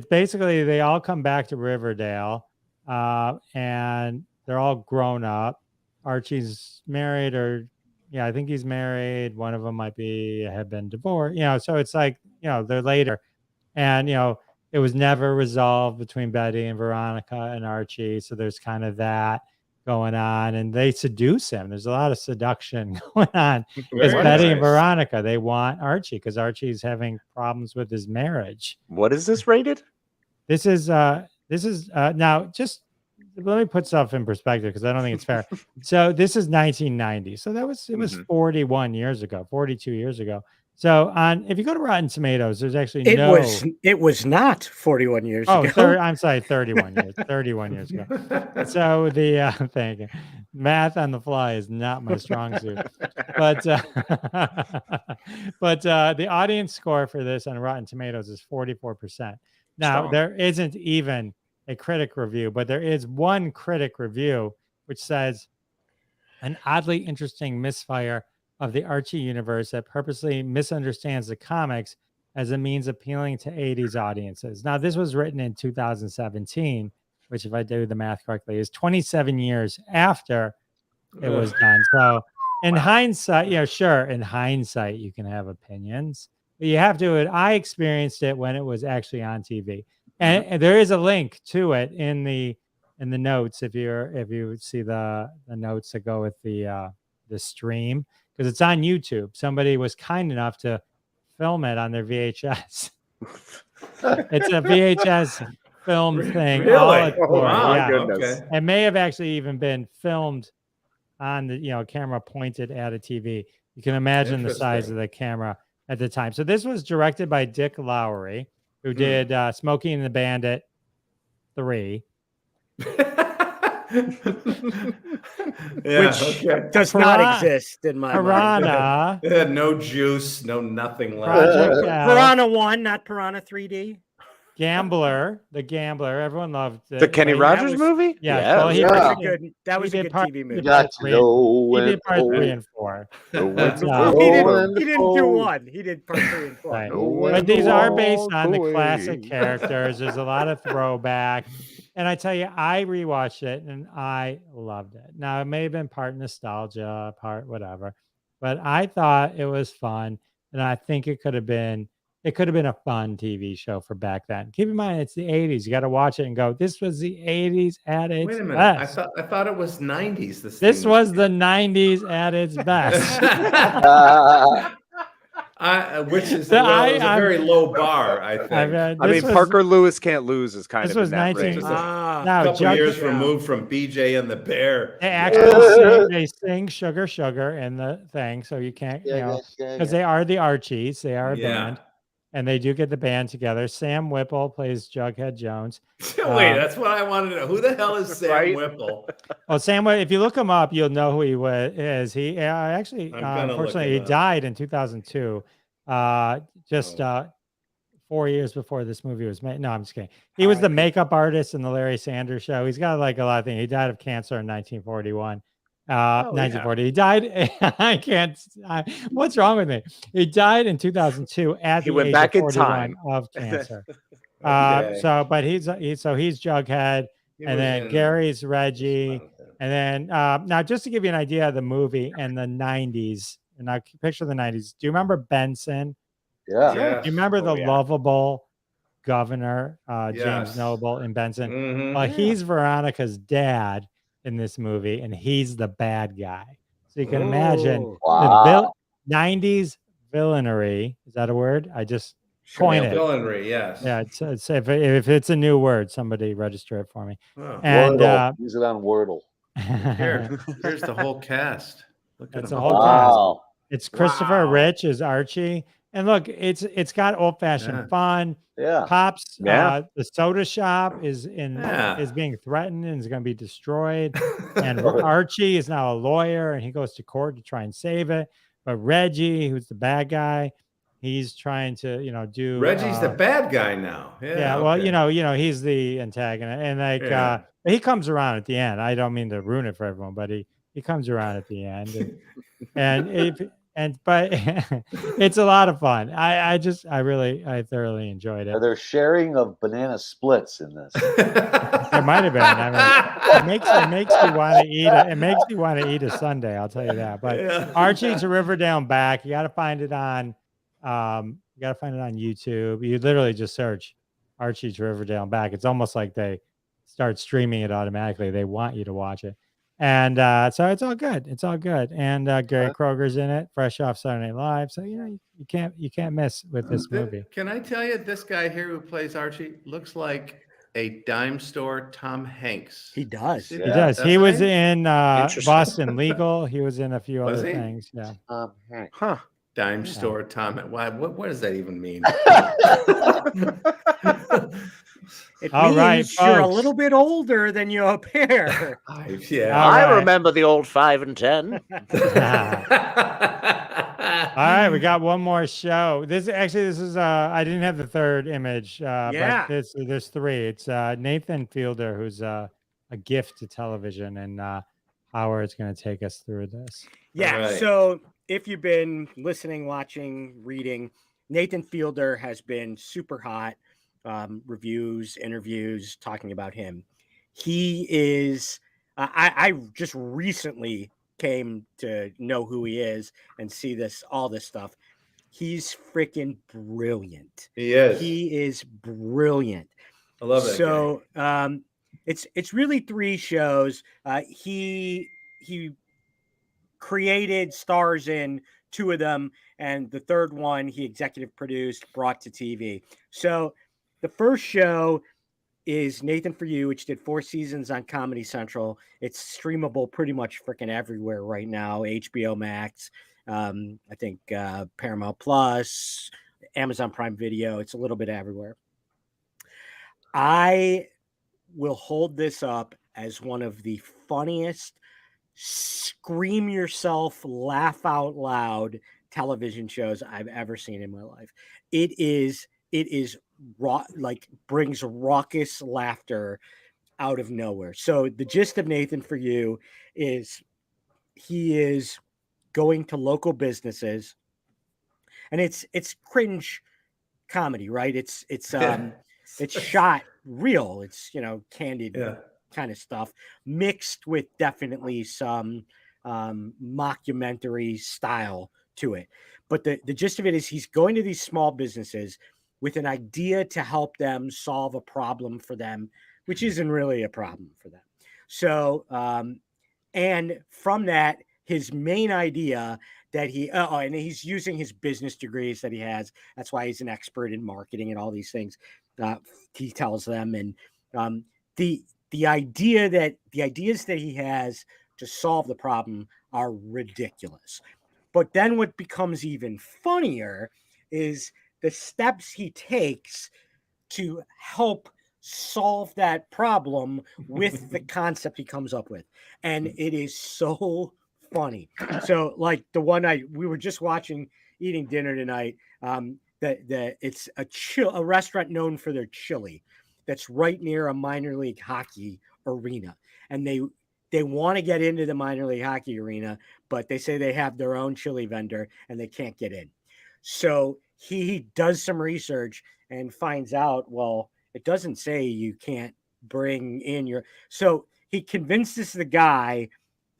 basically they all come back to Riverdale and they're all grown up. Archie's married I think he's married. One of them might have been divorced, so it's like, they're later. And, it was never resolved between Betty and Veronica and Archie. So there's kind of that going on and they seduce him. There's a lot of seduction going on because Betty and Veronica, they want Archie because Archie's having problems with his marriage. What is this rated? This is now just let me put stuff in perspective because I don't think it's fair. So this is 1990. So it was 41 years ago, 42 years ago. So if you go to Rotten Tomatoes, there's actually it was not 41 years ago. I'm sorry, 31 years. 31 years ago. So thank you. Math on the fly is not my strong suit. But the audience score for this on Rotten Tomatoes is 44%. Now there isn't even a critic review, but there is one critic review which says an oddly interesting misfire of the Archie universe that purposely misunderstands the comics as a means appealing to 80s audiences. Now, this was written in 2017, which, if I do the math correctly, is 27 years after it was done. So in hindsight, sure, in hindsight, you can have opinions, but you have to. I experienced it when it was actually on TV. And there is a link to it in the notes if you see the notes that go with the stream because it's on YouTube. Somebody was kind enough to film it on their VHS. It's a VHS film thing. Really? All it's Oh, for, wow. yeah. goodness. Okay. It may have actually even been filmed on the camera pointed at a TV. You can imagine the size of the camera at the time. So this was directed by Dick Lowry, who did Smokey and the Bandit 3. Yeah, Which okay. does not exist in my mind. Piranha, It had no juice, no nothing left. Project L, Piranha 1, not Piranha 3D. Gambler, The Gambler. Everyone loved it. The Kenny Well, Rogers was- movie? Yeah, well, he Yeah. That was a did good part- TV he movie. did Got to know He when did part 3 oh, and 4. the Uh, wonderful He and didn't do oh. 1. He did part 3 and 4. Right. Oh, But these are based walk on the away. classic characters. There's a lot of throwback. And I tell you, I rewatched it and I loved it. Now, it may have been part nostalgia, part whatever, but I thought it was fun. And I think it could have been a fun TV show for back then. Keep in mind, it's the 80s. You got to watch it and go, this was the 80s at its Wait a minute. best. I thought it was 90s. This was the 90s at its best. Which is The- well, it was a I'm- very low bar, I think. I mean, Parker Lewis Can't Lose is kind this of was in that 19 range. a now, couple Jughead- years removed from BJ and the Bear. They actually they sing Sugar Sugar in the thing, so you can't, because they are the Archies, they are a band, and they do get the band together. Sam Whipple plays Jughead Jones. Wait, that's what I wanted to know. Who the hell is Sam Right? Whipple? Well, Sam, if you look him up, you'll know who he is. He actually, I'm gonna look unfortunately, him he up. died in 2002, just 4 years before this movie was made. No, I'm just kidding. He was the makeup artist in the Larry Sanders Show. He's got like a lot of things. He died of cancer in 1941. 1940. He died. I can't. What's wrong with me? He died in 2002 at He the went age back of in 41 time. of cancer. Okay. But he's Jughead, He and was then in- Gary's Reggie, and then now just to give you an idea of the movie and the 90s, and now picture the 90s. Do you remember Benson? Yeah. Yeah. Do you remember the lovable governor, James Yes. Noble in Benson? Mhm. Well, he's Veronica's dad in this movie, and he's the bad guy. So you can imagine Ooh. Wow. 90s villainy. Is that a word? I just coined it. Villainry, yes. Yeah, it's if it's a new word, somebody register it for me. Oh, And Wordle. Use it on Wordle. here's the whole cast. Look at That's them the whole all. cast. Wow. It's Christopher Wow. Rich as Archie. And look, it's got old fashioned Yeah. fun. Yeah. Pops, Yeah. the soda shop is being threatened and is going to be destroyed. And Archie is now a lawyer and he goes to court to try and save it. But Reggie, who's the bad guy, he's trying to do. Reggie's the bad guy now. Yeah, well, okay. he's the antagonist, and Yeah. he comes around at the end. I don't mean to ruin it for everyone, but he comes around at the end, but it's a lot of fun. I thoroughly enjoyed Are it. there sharing of banana splits in this? There might have been. I mean, it makes you want to eat it. It makes you want to eat a sundae. I'll tell you that. But Yeah. Archie to Riverdale and Back. You got to find it on. You got to find it on YouTube. You literally just search Archie to Riverdale and Back. It's almost like they start streaming it automatically. They want you to watch it. And so it's all good. It's all good. And Gary Kroger's in it, fresh off Saturday Night Live. So you can't miss with this movie. Can I tell you, this guy here who plays Archie looks like a dime store Tom Hanks. He does. See He that? does. That's He the was name? in Interesting. Boston Legal. He was in a few Was other he? things. Yeah. Huh. Dime store Tom. Why? What does that even mean? It All means right, you're a folks. little bit older than you appear. Yeah. All I right. remember the old 5 and 10. All right, we got one more show. This is I didn't have the third image. Yeah. But there's three. It's Nathan Fielder, who's a gift to television, and Howard's going to take us through this. Yeah. All right. So if you've been listening, watching, reading, Nathan Fielder has been super hot. Reviews, interviews, talking about him. He is. I just recently came to know who he is and see all this stuff. He's freaking brilliant. He is. He is brilliant. I love that. So it's really three shows. He created, stars in 2 of them, and the third one he executive produced, brought to TV. So the first show is Nathan For You, which did 4 seasons on Comedy Central. It's streamable pretty much freaking everywhere right now. HBO Max, I think Paramount Plus, Amazon Prime Video. It's a little bit everywhere. I will hold this up as one of the funniest, scream yourself, laugh out loud television shows I've ever seen in my life. It is like brings raucous laughter out of nowhere. So the gist of Nathan For You is he is going to local businesses, and it's cringe comedy, right? It's shot real. It's, candid kind of stuff mixed with definitely some mockumentary style to it. But the gist of it is he's going to these small businesses with an idea to help them solve a problem for them, which isn't really a problem for them. So, and from that, his main idea that and he's using his business degrees that he has. That's why he's an expert in marketing and all these things. He tells them, and the ideas that he has to solve the problem are ridiculous. But then what becomes even funnier is the steps he takes to help solve that problem with the concept he comes up with. And it is so funny. So like the one we were just watching, eating dinner tonight, it's a restaurant known for their chili that's right near a minor league hockey arena. And they want to get into the minor league hockey arena, but they say they have their own chili vendor and they can't get in. So he does some research and finds out, well, it doesn't say you can't bring in so he convinces the guy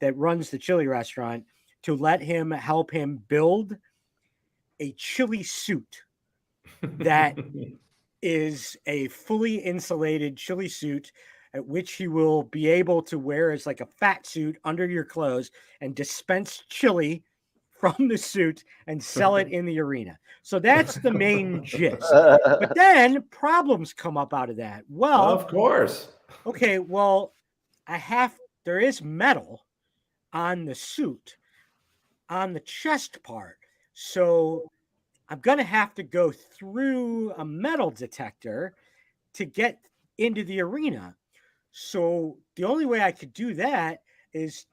that runs the chili restaurant to let him help him build a chili suit that is a fully insulated chili suit at which he will be able to wear as like a fat suit under your clothes and dispense chili from the suit and sell it in the arena. So that's the main gist. But then problems come up out of that. Well, of course. Okay, well, there is metal on the suit, on the chest part. So I'm going to have to go through a metal detector to get into the arena. So the only way I could do that is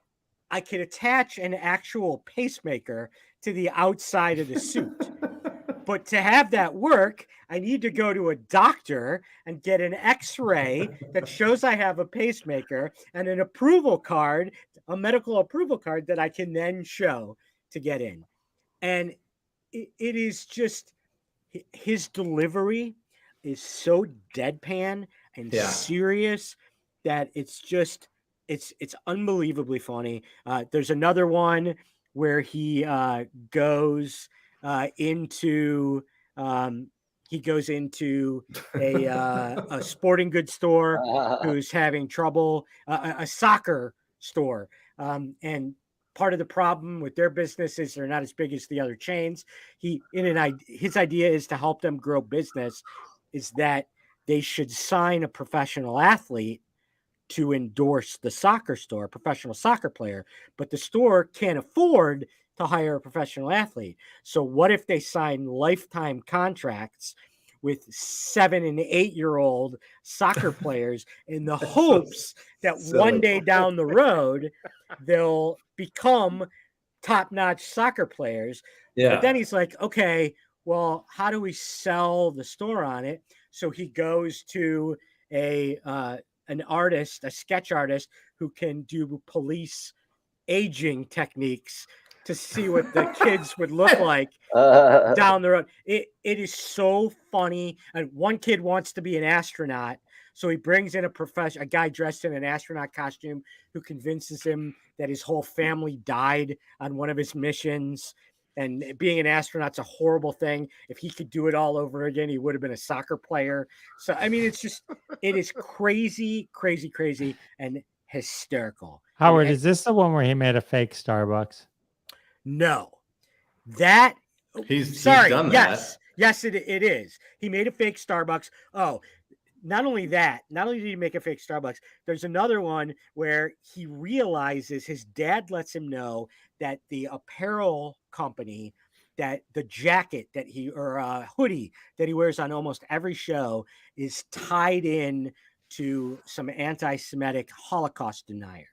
I could attach an actual pacemaker to the outside of the suit. But to have that work, I need to go to a doctor and get an x-ray that shows I have a pacemaker and an approval card, a medical approval card that I can then show to get in. And it is just, his delivery is so deadpan and serious that it's just, it's unbelievably funny. There's another one where he goes into a sporting goods store who's having trouble, a soccer store, and part of the problem with their business is they're not as big as the other chains. His idea is to help them grow business, is that they should sign a professional athlete to endorse the soccer store, a professional soccer player, but the store can't afford to hire a professional athlete. So what if they sign lifetime contracts with 7 and 8-year-old soccer players in the hopes that one day down the road, they'll become top-notch soccer players. Yeah. But then he's like, okay, well, how do we sell the store on it? So he goes to an artist, a sketch artist who can do police aging techniques to see what the kids would look like down the road. It is so funny. And one kid wants to be an astronaut, so he brings in a guy dressed in an astronaut costume who convinces him that his whole family died on one of his missions. And being an astronaut's a horrible thing. If he could do it all over again, he would have been a soccer player. So, I mean, it is crazy, crazy, crazy, and hysterical. Howard, is this the one where he made a fake Starbucks? No. That He's sorry, done yes, that. yes, it is. He made a fake Starbucks. Oh, not only that, not only did he make a fake Starbucks, there's another one where he realizes his dad lets him know that the apparel company, that the jacket that he or hoodie that he wears on almost every show is tied in to some anti-Semitic Holocaust deniers,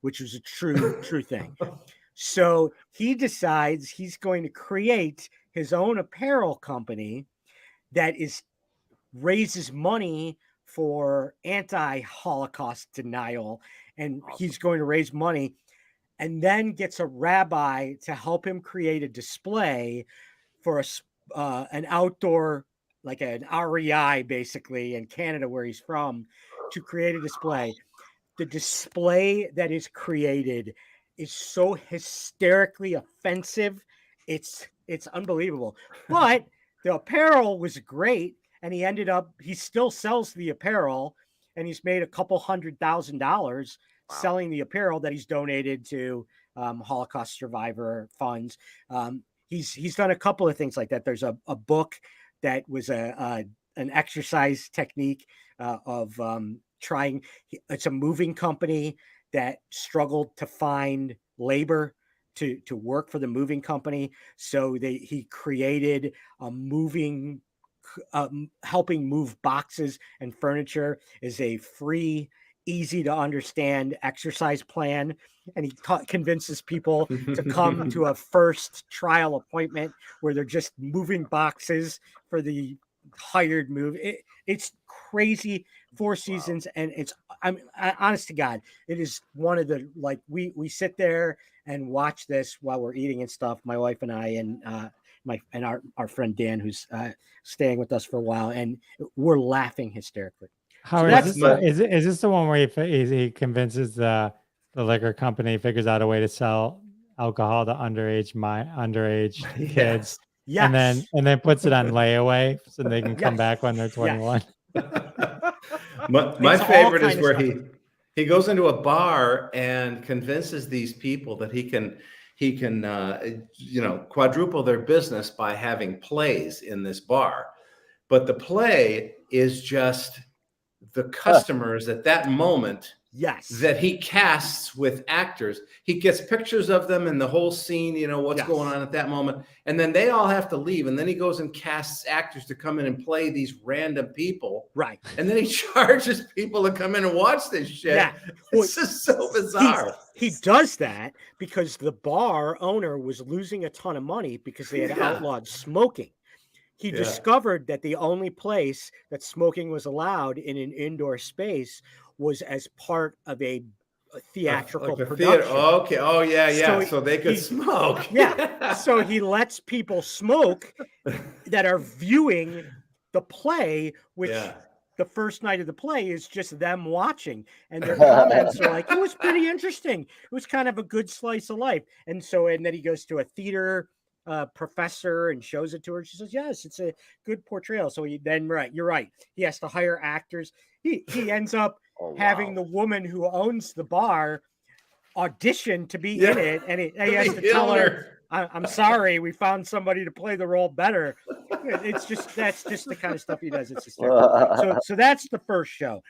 which was a true thing. So he decides he's going to create his own apparel company that raises money for anti-Holocaust denial, and he's going to raise money, and then gets a rabbi to help him create a display for an outdoor, like an REI, basically in Canada where he's from, to create a display. The display that is created is so hysterically offensive. It's unbelievable. But the apparel was great, and he still sells the apparel, and he's made a couple $100,000 selling the apparel that he's donated to Holocaust survivor funds. He's done a couple of things like that. There's a book that was an exercise technique of trying. It's a moving company that struggled to find labor to work for the moving company. So he created a moving, helping move boxes and furniture is a free, easy to understand exercise plan. And he convinces people to come to a first trial appointment where they're just moving boxes for the hired move. It's crazy. 4 seasons, and honest to God, it is one of the, like, we sit there and watch this while we're eating and stuff. My wife and I, and our friend Dan, who's staying with us for a while, and we're laughing hysterically. Howard, is this the one where he convinces the liquor company, figures out a way to sell alcohol to underage kids, yes, and then puts it on layaway so they can come back when they're 21? My favorite is where he goes into a bar and convinces these people that he can quadruple their business by having plays in this bar. But the play is just the customers at that moment that he casts with actors. He gets pictures of them and the whole scene, what's going on at that moment. And then they all have to leave. And then he goes and casts actors to come in and play these random people. Right. And then he charges people to come in and watch this shit. Yeah. It's just so bizarre. He does that because the bar owner was losing a ton of money because they had outlawed smoking. He discovered that the only place that smoking was allowed in an indoor space was as part of a theatrical production. Okay. Oh, yeah. So they could smoke. Yeah. So he lets people smoke that are viewing the play, which the first night of the play is just them watching. And their comments are like, it was pretty interesting. It was kind of a good slice of life. And then he goes to a theater professor and shows it to her. She says, yes, it's a good portrayal. So you're right. He has to hire actors. He ends up having the woman who owns the bar audition to be in it, and he has to tell her, I'm sorry, we found somebody to play the role better. That's just the kind of stuff he does. It's hysterical. So that's the first show.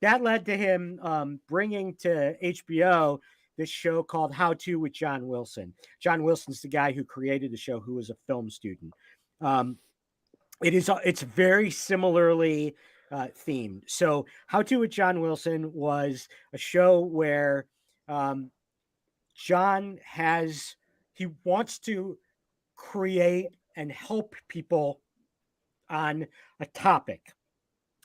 That led to him bringing to HBO this show called How To with John Wilson. John Wilson's the guy who created the show, who was a film student. It's very similarly themed. So How To with John Wilson was a show where John he wants to create and help people on a topic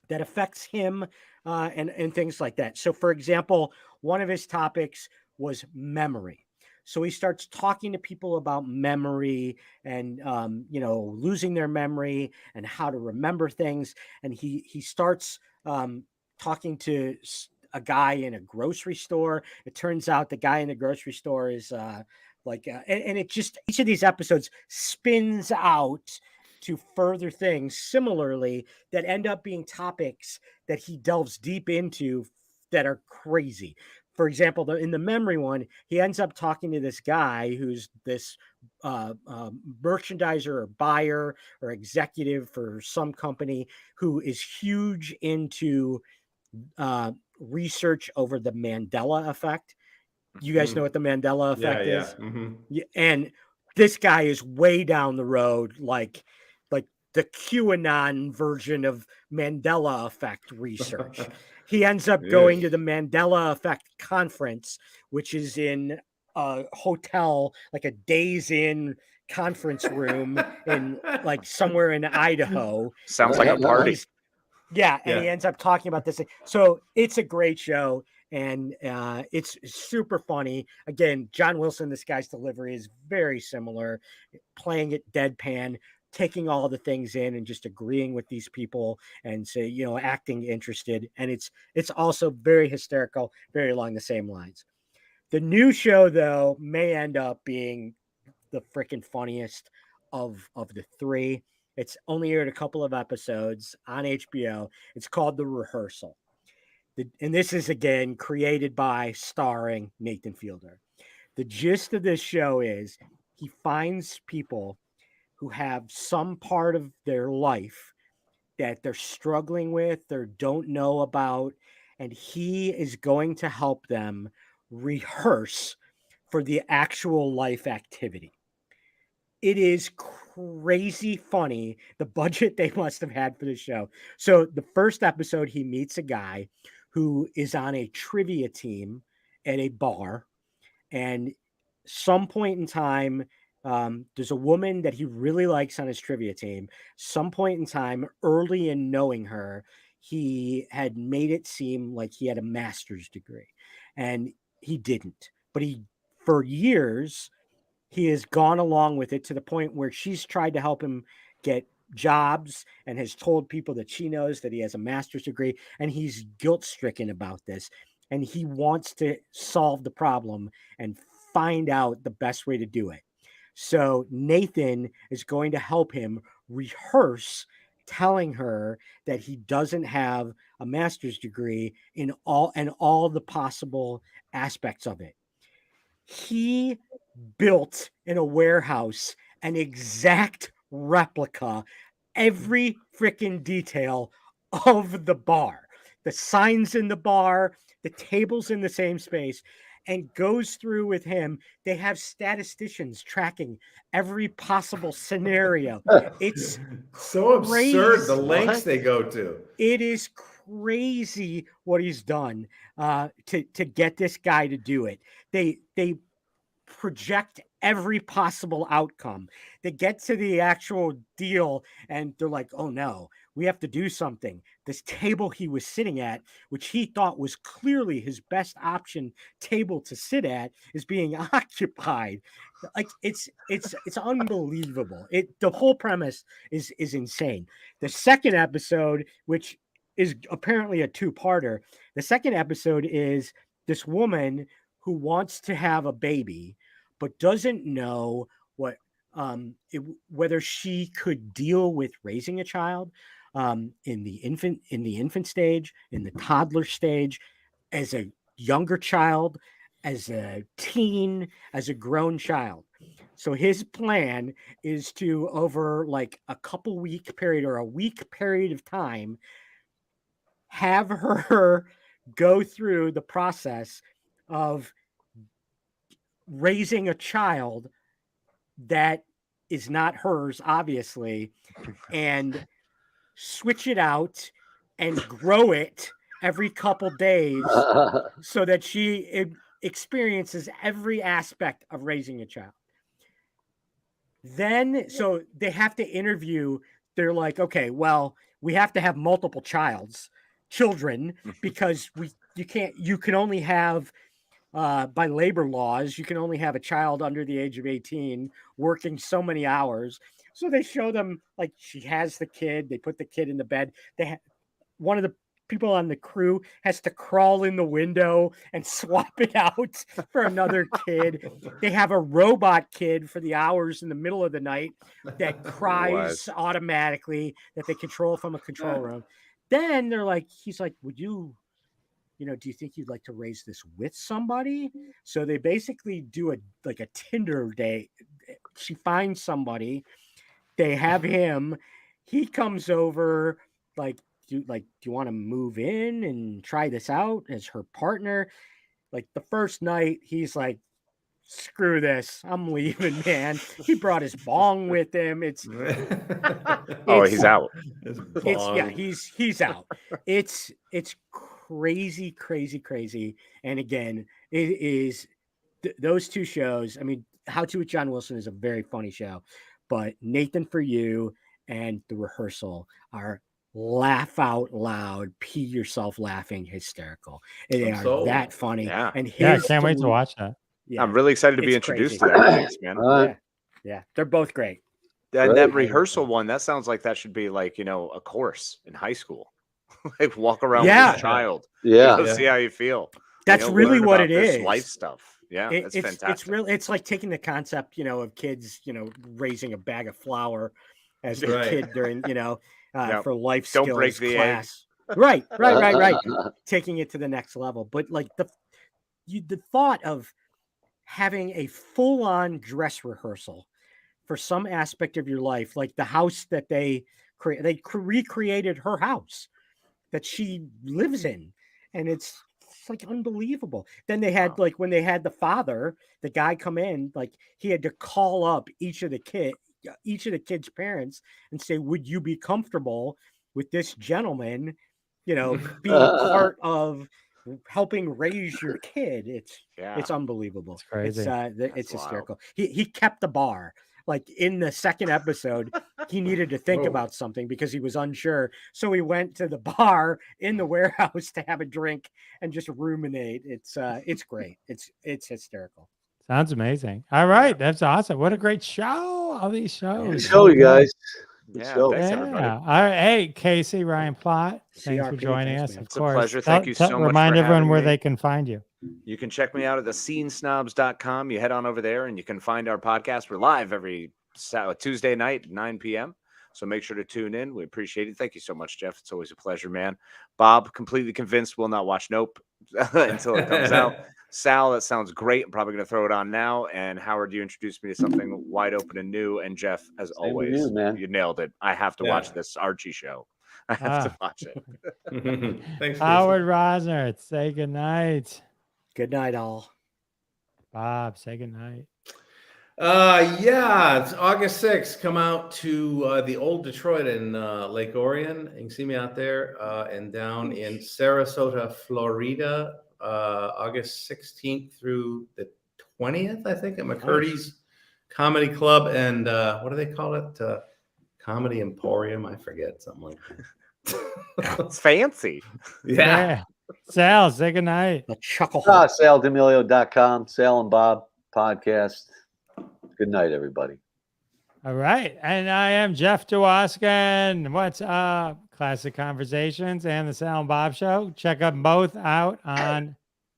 that affects him and things like that. So, for example, one of his topics was memory. So he starts talking to people about memory and, losing their memory and how to remember things. And he starts talking to a guy in a grocery store. It turns out the guy in the grocery store is and it just, each of these episodes spins out to further things similarly that end up being topics that he delves deep into that are crazy. for example, in the memory one, he ends up talking to this guy who's this merchandiser or buyer or executive for some company who is huge into research over the Mandela effect. You guys know what the Mandela effect is? And this guy is way down the road, like the QAnon version of Mandela effect research. He ends up going to the Mandela effect conference, which is in a hotel, like a Days Inn conference room in like somewhere in Idaho. Sounds like a party. And he ends up talking about this. So it's a great show. And it's super funny. Again, John Wilson, this guy's delivery is very similar, playing it deadpan, taking all the things in and just agreeing with these people and say, acting interested. And it's also very hysterical, very along the same lines. The new show, though, may end up being the freaking funniest of the three. It's only aired a couple of episodes on HBO. It's called The Rehearsal. And this is, again, created by, starring Nathan Fielder. The gist of this show is he finds people who have some part of their life that they're struggling with or don't know about, and he is going to help them rehearse for the actual life activity. It is crazy funny, the budget they must have had for the show. So the first episode, he meets a guy who is on a trivia team at a bar. And some point in time, there's a woman that he really likes on his trivia team. Some point in time, early in knowing her, he had made it seem like he had a master's degree. And he didn't. But for years, he has gone along with it to the point where she's tried to help him get jobs and has told people that she knows that he has a master's degree, and he's guilt-stricken about this, and he wants to solve the problem and find out the best way to do it. So Nathan is going to help him rehearse telling her that he doesn't have a master's degree in all the possible aspects of it. He built in a warehouse an exact replica, every freaking detail of the bar, the signs in the bar, the tables in the same space, and goes through with him. They have statisticians tracking every possible scenario. It's so crazy. Absurd the lengths they go to. It is crazy what he's done to get this guy to do it. They project every possible outcome. They get to the actual deal and they're like, oh no, we have to do something. This table he was sitting at, which he thought was clearly his best option table to sit at, is being occupied. Like it's unbelievable. The whole premise is insane. The second episode, which is apparently a two-parter, the second episode is this woman who wants to have a baby, but doesn't know whether she could deal with raising a child in the infant stage, in the toddler stage, as a younger child, as a teen, as a grown child. So his plan is to, over like a couple week period or a week period of time, have her go through the process of raising a child that is not hers, obviously, and switch it out and grow it every couple days so that she experiences every aspect of raising a child. Then, so they have to interview. They're like, okay, well, we have to have multiple children because you can only have, by labor laws, you can only have a child under the age of 18 working so many hours. So they show them, like, she has the kid. They put the kid in the bed. One of the people on the crew has to crawl in the window and swap it out for another kid. They have a robot kid for the hours in the middle of the night that cries automatically, that they control from a control room. Then he's like, would you do you think you'd like to raise this with somebody? So they basically do a Tinder date. She finds somebody, they have him, he comes over, like, do you want to move in and try this out as her partner? Like the first night, he's like, screw this, I'm leaving, man. He brought his bong with him. He's out. He's out. It's crazy. And again, it is those two shows. I mean, How to with John Wilson is a very funny show, but Nathan For You and The Rehearsal are laugh out loud, pee yourself laughing, hysterical. They are that funny. Yeah. And I can't wait to watch that. Yeah, I'm really excited to be introduced to that. Thanks, man. Yeah, they're both great. That rehearsal one, that sounds like that should be like, a course in high school. Like walk around with your child. See how you feel. That's really what it is. Life stuff. Yeah, it's fantastic. It's like taking the concept, of kids, raising a bag of flour as a kid during, for life skills Don't break the class. egg. Right. Taking it to the next level. But like the thought of having a full-on dress rehearsal for some aspect of your life, like the house that they recreated her house that she lives in, and it's like unbelievable. Then they had like when they had the father, the guy come in, like he had to call up each of the kids' parents and say, would you be comfortable with this gentleman, being part of helping raise your kid? It's unbelievable. It's crazy. It's hysterical. He kept the bar. Like in the second episode, he needed to think about something because he was unsure. So he went to the bar in the warehouse to have a drink and just ruminate. It's great. It's hysterical. Sounds amazing. All right. That's awesome. What a great show. All these shows. Good show, you guys. Thanks, Yeah. everybody. All right. Hey, Casey, Ryan Plott. Thanks for CRP, joining thanks, us. man. Of It's a course. pleasure. Thank you so much Remind for everyone having where me. they can find you. You can check me out at thescenesnobs.com. You head on over there and you can find our podcast. We're live every Tuesday night, 9 p.m. So make sure to tune in. We appreciate it. Thank you so much, Jeff. It's always a pleasure, man. Bob, completely convinced we'll not watch Nope until it comes out. Sal, that sounds great. I'm probably going to throw it on now. And Howard, you introduced me to something wide open and new. And Jeff, as always, you nailed it. I have to watch this Archie show. I have to watch it. Thanks, Howard Rosner, say goodnight. Good night, all. Bob, say goodnight. It's August 6th. Come out to the old Detroit in Lake Orion. You can see me out there and down in Sarasota, Florida, August 16th through the 20th, I think, at McCurdy's Comedy Club. And what do they call it? Comedy Emporium. I forget, something like that. It's fancy. Yeah. Sal, say goodnight. A chuckle. SalDemilio.com, Sal and Bob podcast. Good night, everybody. All right. And I am Jeff Dewaskin. What's up? Classic Conversations and the Sal and Bob Show. Check them both out on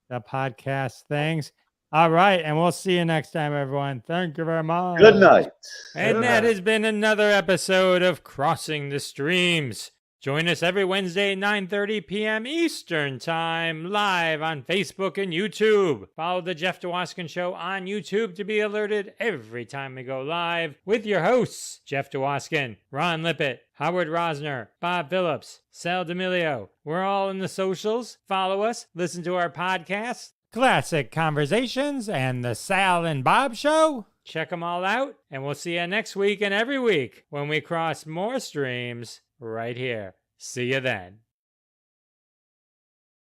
the podcast things. All right. And we'll see you next time, everyone. Thank you very much. Good night. And that has been another episode of Crossing the Streams. Join us every Wednesday at 9:30 p.m. Eastern Time, live on Facebook and YouTube. Follow the Jeff Dewaskin Show on YouTube to be alerted every time we go live with your hosts, Jeff Dewaskin, Ron Lippett, Howard Rosner, Bob Phillips, Sal D'Amelio. We're all in the socials. Follow us, listen to our podcasts, Classic Conversations, and the Sal and Bob Show. Check them all out, and we'll see you next week and every week when we cross more streams right here. See you then.